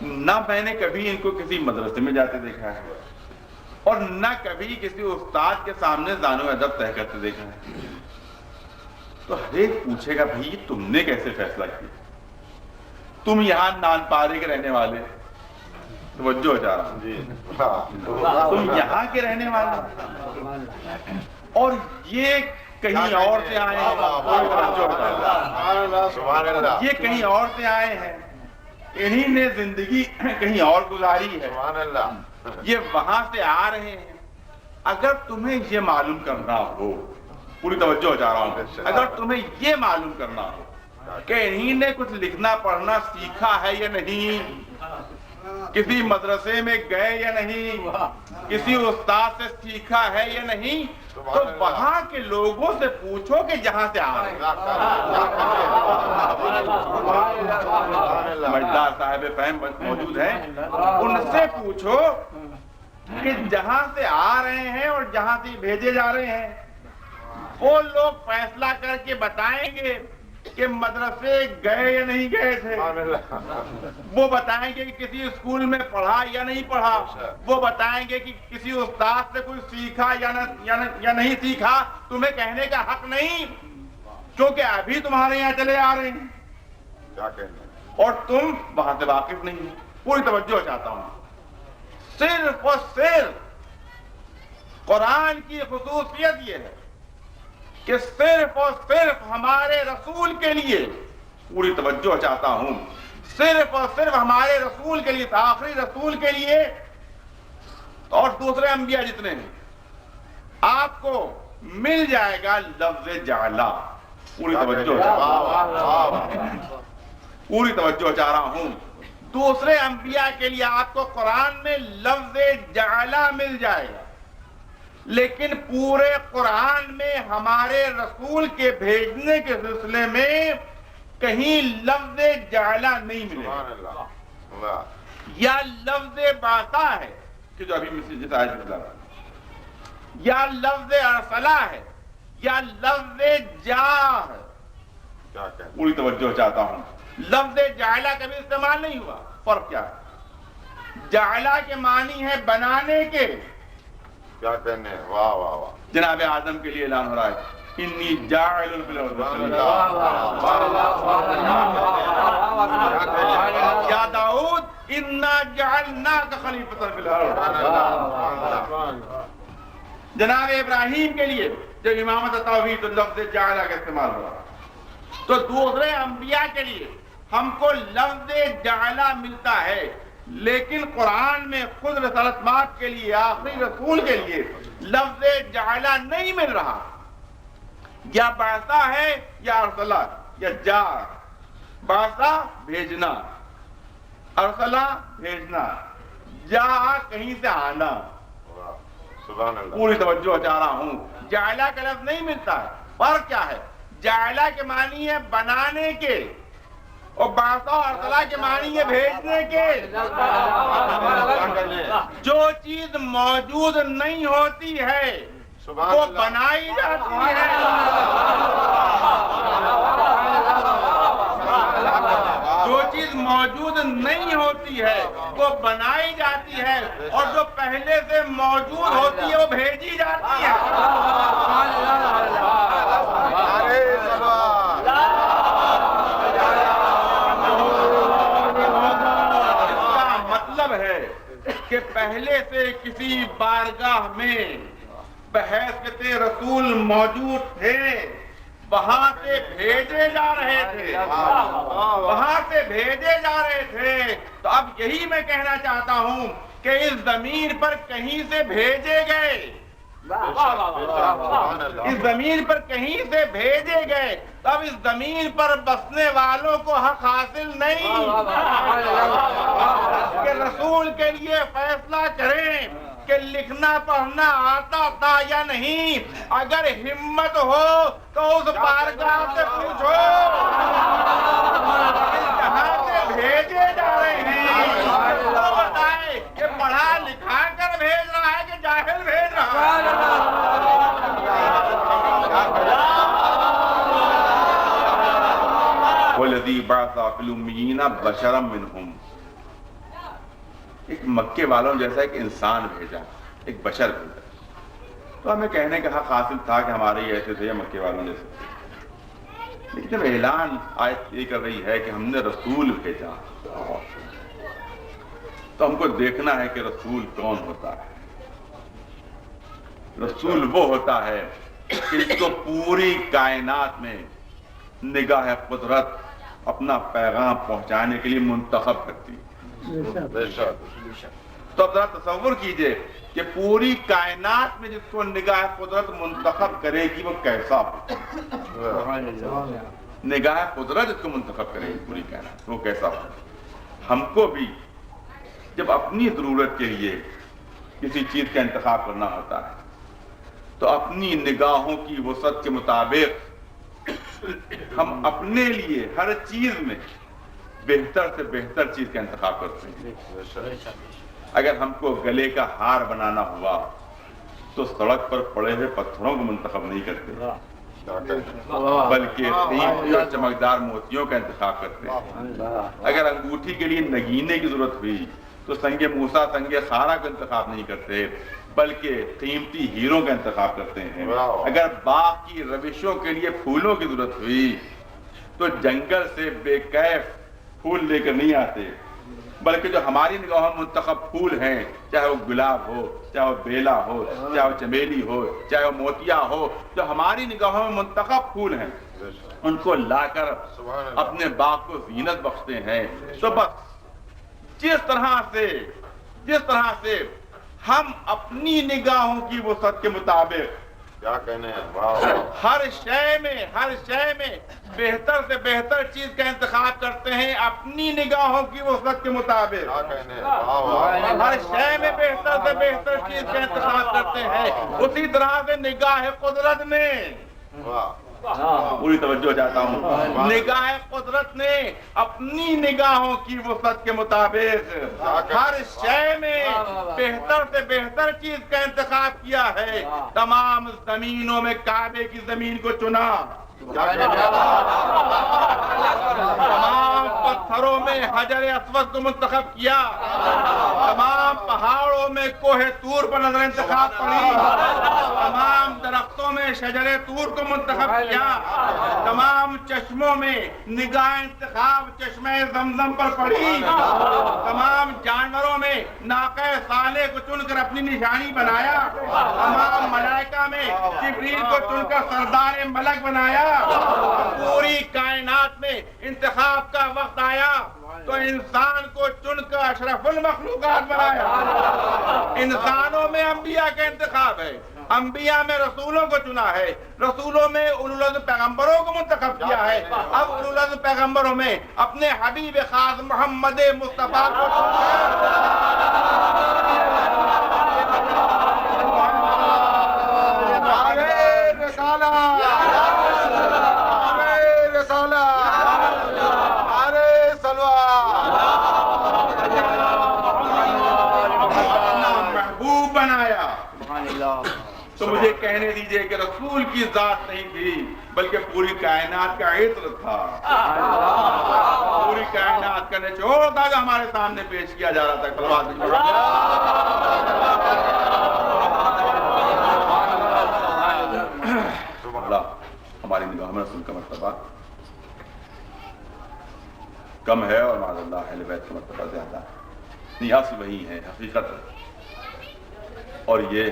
نہ میں نے کبھی ان کو کسی مدرسے میں جاتے دیکھا ہے, اور نہ کبھی کسی استاد کے سامنے زانو ادب طے کرتے دیکھا ہے. تو ہر ایک پوچھے گا بھئی تم نے کیسے فیصلہ کیا؟ تم یہاں نانپارے کے رہنے والے, توجہ چاہ رہا ہوں. جی تم یہاں کے رہنے والے اور یہ کہیں اور سے آئے ہیں. سبحان اللہ یہ کہیں اور سے آئے ہیں, انہی نے زندگی کہیں اور گزاری ہے, سبحان اللہ. یہ وہاں سے آ رہے ہیں. اگر تمہیں یہ معلوم کرنا ہو, پوری توجہ چاہ رہا ہوں, اگر تمہیں یہ معلوم کرنا ہو کہ انہی نے کچھ لکھنا پڑھنا سیکھا ہے یا نہیں, کسی مدرسے میں گئے یا نہیں, کسی استاد سے سیکھا ہے یا نہیں, تو وہاں کے لوگوں سے پوچھو کہ جہاں سے آ رہے ہیں. مجدار صاحب فہم موجود ہیں, ان سے پوچھو کہ جہاں سے آ رہے ہیں اور جہاں سے بھیجے جا رہے ہیں, وہ لوگ فیصلہ کر کے بتائیں گے کہ مدرسے گئے یا نہیں گئے تھے, وہ بتائیں گے کہ کسی اسکول میں پڑھا یا نہیں پڑھا, وہ بتائیں گے کہ کسی استاد سے کوئی سیکھا یا نہیں سیکھا. تمہیں کہنے کا حق نہیں, کیونکہ ابھی تمہارے یہاں چلے آ رہے ہیں کیا کہنے اور تم وہاں سے واقف نہیں ہو. پوری توجہ چاہتا ہوں. صرف اور صرف قرآن کی خصوصیت یہ ہے کہ صرف اور صرف ہمارے رسول کے لیے, پوری توجہ چاہتا ہوں, صرف اور صرف ہمارے رسول کے لیے, آخری رسول کے لیے اور دوسرے انبیاء جتنے ہیں, آپ کو مل جائے گا لفظ جعلا. پوری توجہ پوری توجہ چاہ رہا ہوں. دوسرے انبیاء کے لیے آپ کو قرآن میں لفظ جعلا مل جائے گا, لیکن پورے قرآن میں ہمارے رسول کے بھیجنے کے سلسلے میں کہیں لفظ جعلا نہیں ملے گا. یا لفظ بعثا ہے کہ جو ابھی مثل جیسا ہے, یا لفظ ارسلہ ہے, یا لفظ جا ہے. پوری توجہ چاہتا ہوں. لفظ جعلا کبھی استعمال نہیں ہوا. فرق کیا ہے؟ جعلا کے معنی ہے بنانے کے. کیا کہنے, واہ واہ واہ. جناب آدم کے لیے اعلان ہو رہا ہے, انی جاعل فی الارض یا داؤد انا جعلناک خلیفۃ فی الارض. جناب ابراہیم کے لیے جب امامت توحید تو لفظ جعلا کا استعمال ہو رہا, تو دوسرے انبیاء کے لیے ہم کو لفظ جعلا ملتا ہے, لیکن قرآن میں خود رسالت مآب کے لیے, آخری رسول کے لیے لفظ جعلا نہیں مل رہا. یا بعثا ہے یا ارسلہ یا جا. بعثا بھیجنا, ارسلہ بھیجنا, جا کہیں سے آنا. سبحان اللہ. پوری توجہ چاہ رہا ہوں. جعلا کا لفظ نہیں ملتا ہے. فرق کیا ہے؟ جعلا کے معنی ہے بنانے کے, اور بعثا اور ارسلہ کے معنی ہے بھیجنے کے. جو چیز موجود نہیں ہوتی ہے وہ بنائی جاتی ہے. جو چیز موجود نہیں ہوتی ہے وہ بنائی جاتی ہے, اور جو پہلے سے موجود ہوتی ہے وہ بھیجی جاتی ہے. مطلب ہے کہ پہلے سے کسی بارگاہ میں بحیثیت رسول موجود تھے, وہاں سے بھیجے جا رہے تھے, وہاں سے بھیجے جا رہے تھے. تو اب یہی میں کہنا چاہتا ہوں کہ اس زمین پر کہیں سے بھیجے گئے, اس زمین پر کہیں سے بھیجے گئے, تب اس زمین پر بسنے والوں کو حق حاصل نہیں کہ رسول کے لیے فیصلہ کریں کہ لکھنا پڑھنا آتا تھا یا نہیں. اگر ہمت ہو تو اس بارگاہ سے پوچھو جہاں سے بھیجے جا رہے ہیں وہ بتائے کہ پڑھا لکھا کر بھیج رہا ہے کہ جاہل بھیج رہا ہے. وَالَّذِي بَعَثَ فِي الْأُمِّيِّينَ بَشَرًا مِّنْهُمْ. ایک مکے والوں جیسا ایک انسان بھیجا, ایک بشر بھیجا. تو ہمیں کہنے کا حق حاصل تھا کہ ہمارے یہ ایسے تھے یا مکے والوں جیسے تھے, لیکن جب اعلان آیت یہ کر رہی ہے کہ ہم نے رسول بھیجا, تو ہم کو دیکھنا ہے کہ رسول کون ہوتا ہے. رسول وہ ہوتا ہے کہ اس کو پوری کائنات میں نگاہ قدرت اپنا پیغام پہنچانے کے لیے منتخب کرتی ہے. بے شک. تو اب ذرا تصور کیجئے کہ پوری کائنات میں جس کو نگاہ قدرت منتخب کرے گی وہ کیسا ہو. نگاہ قدرت اس کو منتخب کرے گی پوری کائنات وہ کیسا ہو. ہم کو بھی جب اپنی ضرورت کے لیے کسی چیز کا انتخاب کرنا ہوتا ہے تو اپنی نگاہوں کی وسعت کے مطابق ہم اپنے لیے ہر چیز میں بہتر سے بہتر چیز کا انتخاب کرتے ہیں. اگر ہم کو گلے کا ہار بنانا ہوا تو سڑک پر پڑے ہوئے پتھروں کو منتخب نہیں کرتے بلکہ قیمتی اور چمکدار موتیوں کا انتخاب کرتے ہیں. اگر انگوٹھی کے لیے نگینے کی ضرورت ہوئی تو سنگ موسیٰ سنگ خارا کا انتخاب نہیں کرتے بلکہ قیمتی ہیروں کا انتخاب کرتے ہیں. اگر باغ کی روشوں کے لیے پھولوں کی ضرورت ہوئی تو جنگل سے بے کیف پھول لے کر نہیں آتے بلکہ جو ہماری نگاہوں میں منتخب پھول ہیں چاہے وہ گلاب ہو چاہے وہ بیلا ہو چاہے وہ چمیلی ہو چاہے وہ موتیا ہو جو ہماری نگاہوں میں منتخب پھول ہیں ان کو لا کر اپنے باغ کو زینت بخشتے ہیں. تو بس جس طرح سے ہم اپنی نگاہوں کی وسعت کے مطابق کیا کہنے ہیں. واہ واہ. ہر شے میں بہتر سے بہتر چیز کا انتخاب کرتے ہیں اپنی نگاہوں کی وسعت کے مطابق. کیا کہنے ہیں. واہ واہ. ہر شے میں بہتر سے بہتر چیز کا انتخاب کرتے ہیں. اسی طرح سے نگاہ قدرت نے واہ. پوری توجہ چاہتا ہوں. نگاہ قدرت نے اپنی نگاہوں کی وسعت کے مطابق ہر شے میں بہتر سے بہتر چیز کا انتخاب کیا ہے. تمام زمینوں میں کعبے کی زمین کو چنا. تمام پتھروں میں حجر اسود کو منتخب کیا. تمام پہاڑوں میں کوہ طور پر نظر انتخاب پڑی. تمام درختوں میں شجر طور کو منتخب کیا. تمام چشموں میں نگاہ انتخاب چشمہ زمزم پر پڑی. تمام جانوروں میں ناقہ صالح کو چن کر اپنی نشانی بنایا. تمام ملائکہ میں جبریل کو چن کر سردار ملک بنایا. پوری کائنات میں انتخاب کا وقت آیا تو انسان کو چن کر اشرف المخلوقات بنایا. انسانوں میں انبیاء کا انتخاب ہے. انبیاء میں رسولوں کو چنا ہے. رسولوں میں اولو العزم پیغمبروں کو منتخب کیا ہے. اب اولو العزم پیغمبروں میں اپنے حبیب خاص محمد مصطفیٰ کو تو مجھے کہنے دیجئے کہ رسول کی ذات نہیں تھی بلکہ پوری کائنات کا عطر تھا. پوری کائنات کا نچوڑ تھا جو ہمارے سامنے پیش کیا جا رہا تھا. اللہ ہماری نگاہ میں رسول کا مرتبہ کم ہے اور معاذ اللہ اہل بیت کا مرتبہ زیادہ ہے. نہیں اصل وہی ہے حقیقت. اور یہ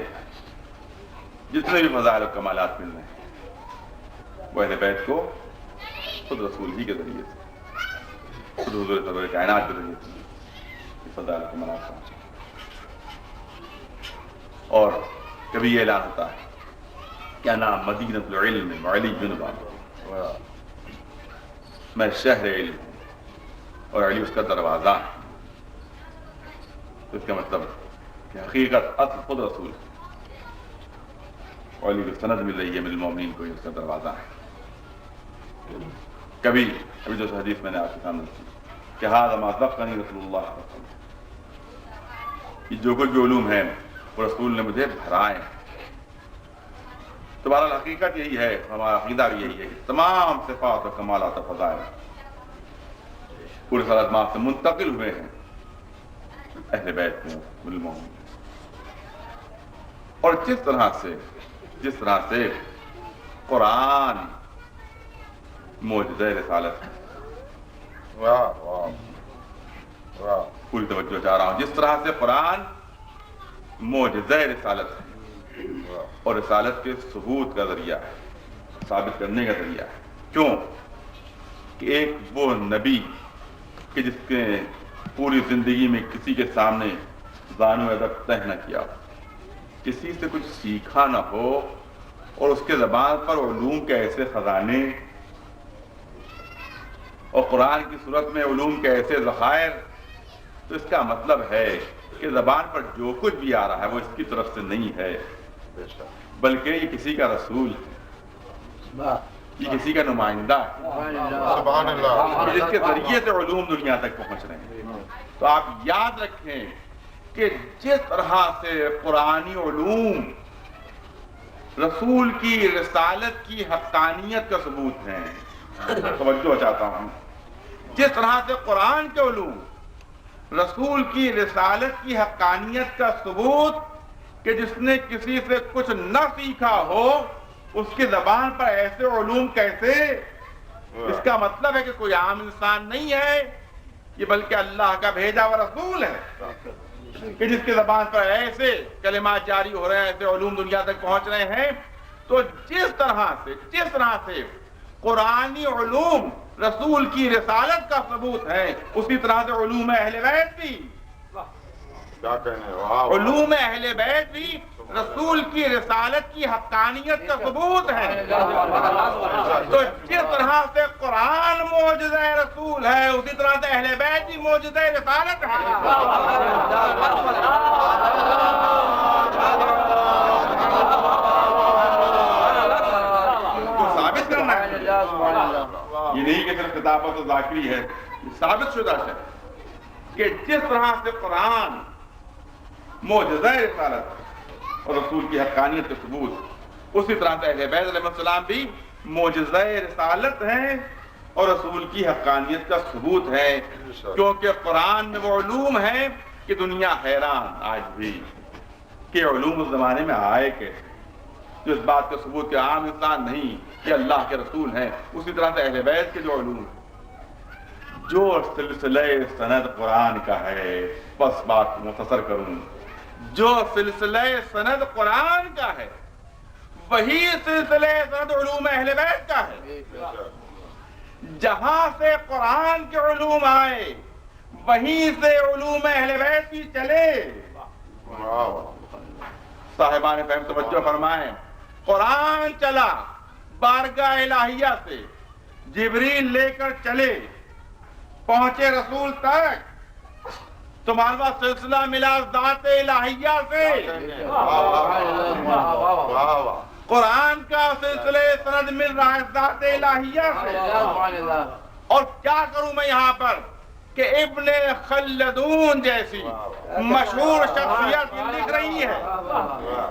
جتنے بھی فضائل و کمالات مل رہے ہیں وہ اہل بیت کو خود رسول ہی کے ذریعے سے خود حضور سرور کائنات کے ذریعے سے یہ فضائل و کمالات پہنچے. اور کبھی یہ اعلان ہوتا ہے کیا نام مدینۃ العلم وعلی جنبہ میں شہر علم ہوں اور علی اس کا دروازہ ہے. اس کا مطلب کہ حقیقت اصل خود رسول ہے. علی کو سند مل رہی ہے من المومنین کو اس کا دروازہ ہے. کبھی ابھی جو حدیث میں نے آپ کے سامنے کی کہ ھذا ما ذقنی رسول اللہ صلی اللہ علیہ وسلم. یہ جو کچھ بھی علوم ہیں وہ رسول نے مجھے بھرائے. تو بہرحال حقیقت یہی ہے, ہمارا عقیدہ بھی یہی ہے کہ تمام صفات و کمالات و فضائل پورے سلامات سے منتقل ہوئے ہیں اہل بیت میں المومنین. اور جس طرح سے قرآن معجزہ رسالت ہے. واہ واہ واہ. پوری توجہ چاہ رہا ہوں. جس طرح سے قرآن معجزہ رسالت ہے اور رسالت کے ثبوت کا ذریعہ ہے, ثابت کرنے کا ذریعہ ہے. کیوں کہ ایک وہ نبی کہ جس نے پوری زندگی میں کسی کے سامنے زانو ادب طے نہ کیا ہو, کسی سے کچھ سیکھا نہ ہو, اور اس کے زبان پر علوم کے ایسے خزانے اور قرآن کی صورت میں علوم کے ایسے ذخائر, تو اس کا مطلب ہے کہ زبان پر جو کچھ بھی آ رہا ہے وہ اس کی طرف سے نہیں ہے, بلکہ یہ کسی کا رسول ہے, یہ کسی کا نمائندہ ہے سبحان اللہ. جس کے ذریعے سے علوم دنیا تک پہنچ رہے ہیں. تو آپ یاد رکھیں کہ جس طرح سے قرآنی علوم رسول کی رسالت کی حقانیت کا ثبوت ہے, توجہ چاہتا ہوں, جس طرح سے قرآن کے علوم رسول کی رسالت کی حقانیت کا ثبوت کہ جس نے کسی سے کچھ نہ سیکھا ہو اس کی زبان پر ایسے علوم کیسے, اس کا مطلب ہے کہ کوئی عام انسان نہیں ہے, یہ بلکہ اللہ کا بھیجا ہوا رسول ہے کہ جس کی زبان پر ایسے کلمات جاری ہو رہے ہیں, ایسے علوم دنیا تک پہنچ رہے ہیں. تو جس طرح سے قرآنی علوم رسول کی رسالت کا ثبوت ہے, اسی طرح سے علوم اہل بیت بھی, کیا کہنے, واہ علوم اہل بیت بھی رسول کی رسالت کی حقانیت کا ثبوت ہے. تو جس طرح سے قرآن معجزہ رسول ہے, اسی طرح سے اہل بیت بھی معجزہ رسالت ہے. تو ثابت کرنا ہے, یہ نہیں کہ صرف کتابت و ذاکری ہے, یہ ثابت شدہ ہے کہ جس طرح سے قرآن معجزہ رسالت اور رسول کی حقانیت کا ثبوت, اسی طرح سے اہل بیت علیہ السلام بھی معجزہ رسالت ہیں اور رسول کی حقانیت کا ثبوت ہے. کیونکہ قرآن میں وہ علوم ہیں کہ دنیا حیران آج بھی کہ علوم اس زمانے میں آئے کیسے, جو اس بات کا ثبوت کہ عام انسان نہیں کہ اللہ کے رسول ہیں. اسی طرح سے اہل بیت کے جو علوم ہیں, جو سلسلہ سند قرآن کا ہے, بس بات مختصر کروں, جو سلسلہ سند قرآن کا ہے وہی سلسلہ سند علوم اہل بیت کا ہے. جہاں سے قرآن کے علوم آئے وہیں سے علوم اہل بیت بھی چلے. صاحبان فہم توجہ فرمائیں, قرآن چلا بارگاہ الہیہ سے, جبریل لے کر چلے, پہنچے رسول تک, تو معلومات سلسلہ ملا ذات الہیہ سے. قرآن کا سلسلے سند مل رہا ہے ذات الہیہ سے. اور کیا کروں میں یہاں پر کہ ابن خلدون جیسی مشہور شخصیت لکھ رہی ہے.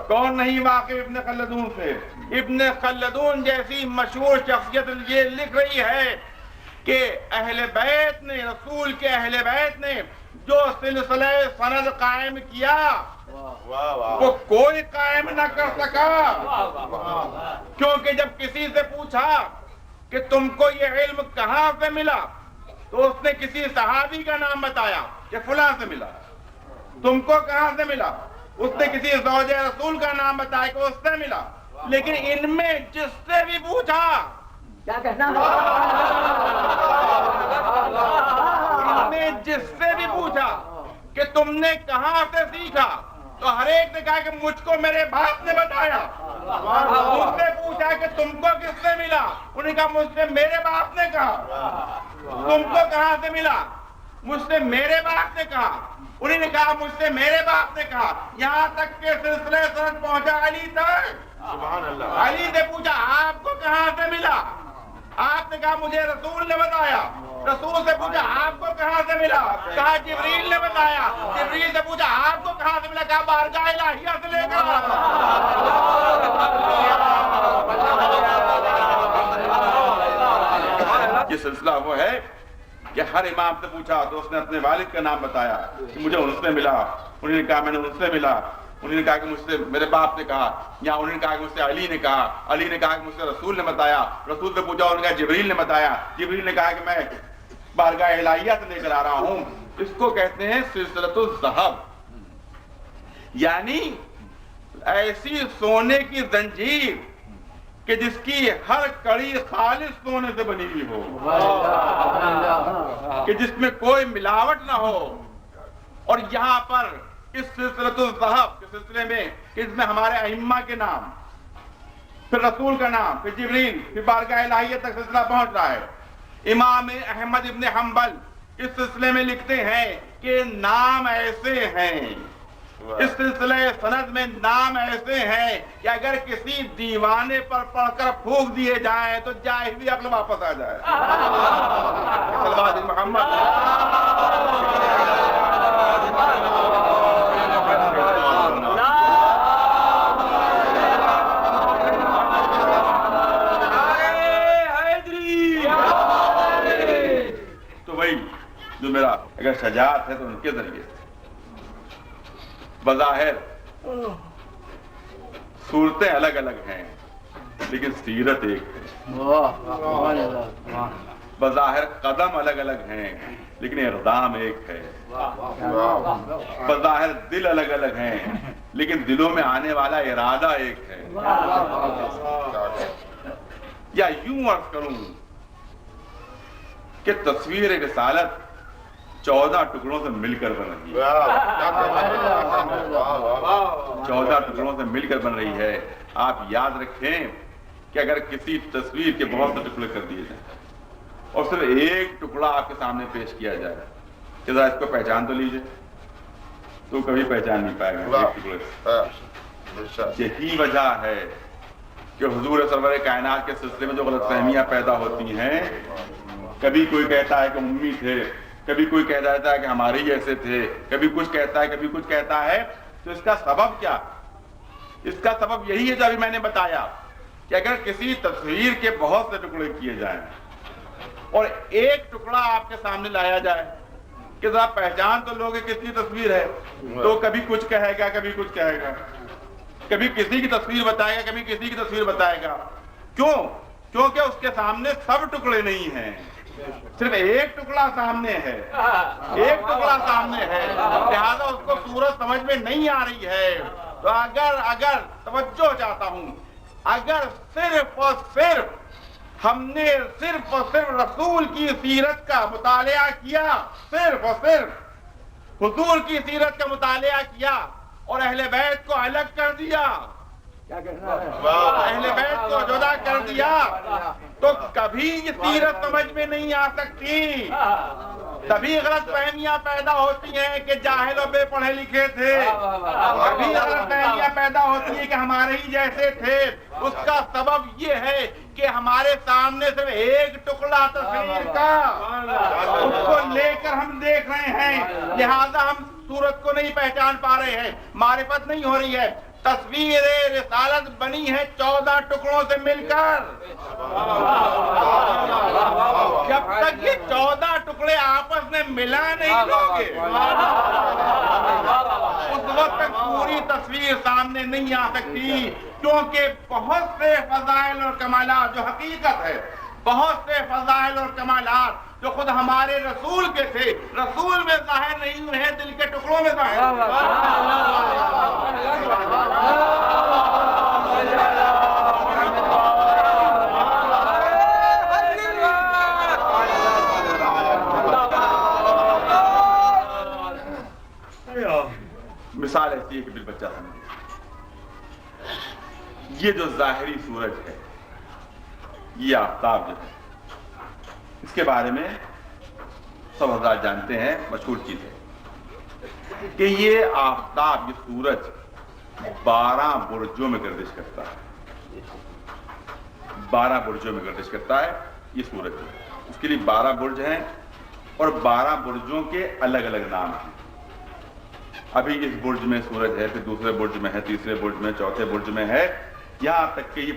کون نہیں واقف ابن خلدون سے؟ ابن خلدون جیسی مشہور شخصیت یہ لکھ رہی ہے کہ اہل بیت نے, رسول کے اہل بیت نے جو سلسلہ سند قائم کیا وہ کوئی قائم نہ کر سکا. کیونکہ جب کسی سے پوچھا کہ تم کو یہ علم کہاں سے ملا, تو اس نے کسی صحابی کا نام بتایا کہ فلاں سے ملا. تم کو کہاں سے ملا, اس نے کسی زوج رسول کا نام بتایا کہ اس سے ملا. لیکن ان میں جس سے بھی پوچھا, کیا کہنا, ان میں جس سے بھی پوچھا کہ تم نے کہاں سے سیکھا, تو ہر ایک نے کہا کہ مجھ کو میرے باپ نے بتایا. مجھ سے پوچھا کہ تم کو کس سے ملا, انہوں نے کہا مجھ سے میرے باپ نے کہا. تم کو کہاں سے ملا, مجھ سے میرے باپ نے کہا. انہوں نے کہا مجھ سے میرے باپ نے کہا. یہاں تک کہ سلسلہ سند پہنچا علی تک. علی نے پوچھا آپ کو کہاں سے ملا, آپ نے کہا مجھے رسول نے بتایا. رسول سے پوچھا آپ کو کہاں سے ملا, کہا جبریل نے بتایا. جبریل سے پوچھا آپ کو کہاں سے ملا, کہا بارگاہ الہیہ سے لے کر آیا. یہ سلسلہ وہ ہے کہ ہر امام سے پوچھا تو اس نے اپنے والد کا نام بتایا کہ مجھے ان سے ملا. انہوں نے کہا میں نے ان سے ملا. انہوں نے کہا کہ مجھ سے میرے باپ نے کہا, یا انہوں نے کہا کہ مجھ سے علی نے کہا. علی نے کہا کہ مجھ سے رسول نے بتایا. رسول سے پوچھا, انہوں نے کہا جبریل نے بتایا. جبریل نے کہا کہ میں بارگاہ الہیہ سے لے کر آ رہا ہوں. اس کو کہتے ہیں سلسلۃ الذہب، یعنی ایسی سونے کی زنجیر کہ جس کی ہر کڑی خالص سونے سے بنی ہوئی ہو، کہ جس میں کوئی ملاوٹ نہ ہو. اور یہاں پر اس سلسلۃ الذہب کے سلسلے میں اس میں ہمارے ائمہ کے نام، پھر رسول کا نام، پھر جبریل، پھر بارگاہ الہیہ تک سلسلہ پہنچ رہا ہے. امام احمد ابن حنبل اس سلسلے میں لکھتے ہیں کہ نام ایسے ہیں، اس سلسلے سند میں نام ایسے ہیں کہ اگر کسی دیوانے پر پڑھ کر پھونک دیے جائیں تو جاہلی عقل واپس آ جائے. صلوات محمد. تو وہی جو میرا اگر شجاعت ہے تو ان کے ذریعے سے. بظاہر صورتیں الگ الگ ہیں لیکن سیرت ایک ہے. بظاہر قدم الگ الگ ہیں لیکن اقدام ایک ہے. بظاہر دل الگ الگ ہیں لیکن دلوں میں آنے والا ارادہ ایک ہے. یا یوں عرض کروں کہ تصویر رسالت 14 ٹکڑوں سے مل کر بن رہی ہے. 14 ٹکڑوں سے مل کر بن رہی ہے. آپ یاد رکھیں کہ اگر کسی تصویر کے بہت سے ٹکڑے کر دیے جائیں اور صرف ایک ٹکڑا آپ کے سامنے پیش کیا جائے کہ ذرا اس کو پہچان تو لیجئے، تو کبھی پہچان نہیں پائے گا ایک ٹکڑے سے. یہی وجہ ہے کہ حضور سرور کائنات کے سلسلے میں جو غلط فہمیاں پیدا ہوتی ہیں، کبھی کوئی کہتا ہے کہ امی تھے، کبھی کوئی کہہ دیتا ہے کہ ہمارے جیسے تھے، کبھی کچھ کہتا ہے، کبھی کچھ کہتا ہے. تو اس کا سبب کیا؟ اس کا سبب یہی ہے جو ابھی میں نے بتایا کہ اگر کسی تصویر کے بہت سے ٹکڑے کیے جائیں اور ایک ٹکڑا آپ کے سامنے لایا جائے کہ ذرا پہچان تو لوگ کس کی تصویر ہے، تو کبھی کچھ کہے گا، کبھی کچھ کہے گا، کبھی کسی کی تصویر بتائے گا، کبھی کسی کی تصویر بتائے گا. کیوں؟ کیونکہ اس کے سامنے سب ٹکڑے نہیں ہیں، صرف ایک ٹکڑا سامنے ہے. ایک ٹکڑا سامنے ہے، لہذا اس کو صورت سمجھ میں نہیں آ رہی ہے. تو اگر توجہ چاہتا ہوں، اگر صرف اور صرف ہم نے صرف اور صرف رسول کی سیرت کا مطالعہ کیا، صرف اور صرف حضور کی سیرت کا مطالعہ کیا اور اہل بیت کو الگ کر دیا، اہل بیت کو جدا کر دیا، تو کبھی یہ سیرت سمجھ میں نہیں آ سکتی. تبھی غلط فہمیاں پیدا ہوتی ہیں کہ جاہل و بے پڑھے لکھے تھے، کبھی غلط فہمیاں پیدا ہوتی ہیں کہ ہمارے ہی جیسے تھے. اس کا سبب یہ ہے کہ ہمارے سامنے صرف ایک ٹکڑا تصویر کا، اس کو لے کر ہم دیکھ رہے ہیں، لہذا ہم صورت کو نہیں پہچان پا رہے ہیں، معرفت نہیں ہو رہی ہے. تصویر رسالت بنی ہے 14 ٹکڑوں سے مل کر. جب تک یہ 14 ٹکڑے آپس میں ملا نہیں لوگے، اس وقت تک پوری تصویر سامنے نہیں آ سکتی. کیونکہ بہت سے فضائل اور کمالات جو حقیقت ہے، بہت سے فضائل اور کمالات جو خود ہمارے رسول کے تھے، رسول میں ظاہر نہیں ہوئے ہیں، دل کے ٹکڑوں میں ظاہر مثال ایسی ہے کہ دل بچہ سمجھے. یہ جو ظاہری سورج ہے، یہ آفتاب جو ہے، اس کے بارے میں سب حضرات جانتے ہیں، مشہور چیز ہے کہ یہ آفتاب، یہ سورج 12 برجوں میں گردش کرتا ہے. 12 برجوں میں گردش کرتا ہے یہ سورج. اس کے لیے 12 برج ہیں اور 12 برجوں کے الگ الگ نام ہیں. ابھی اس برج میں سورج ہے، پھر دوسرے برج میں ہے، تیسرے برج میں، چوتھے برج میں ہے، یہاں تک کہ یہ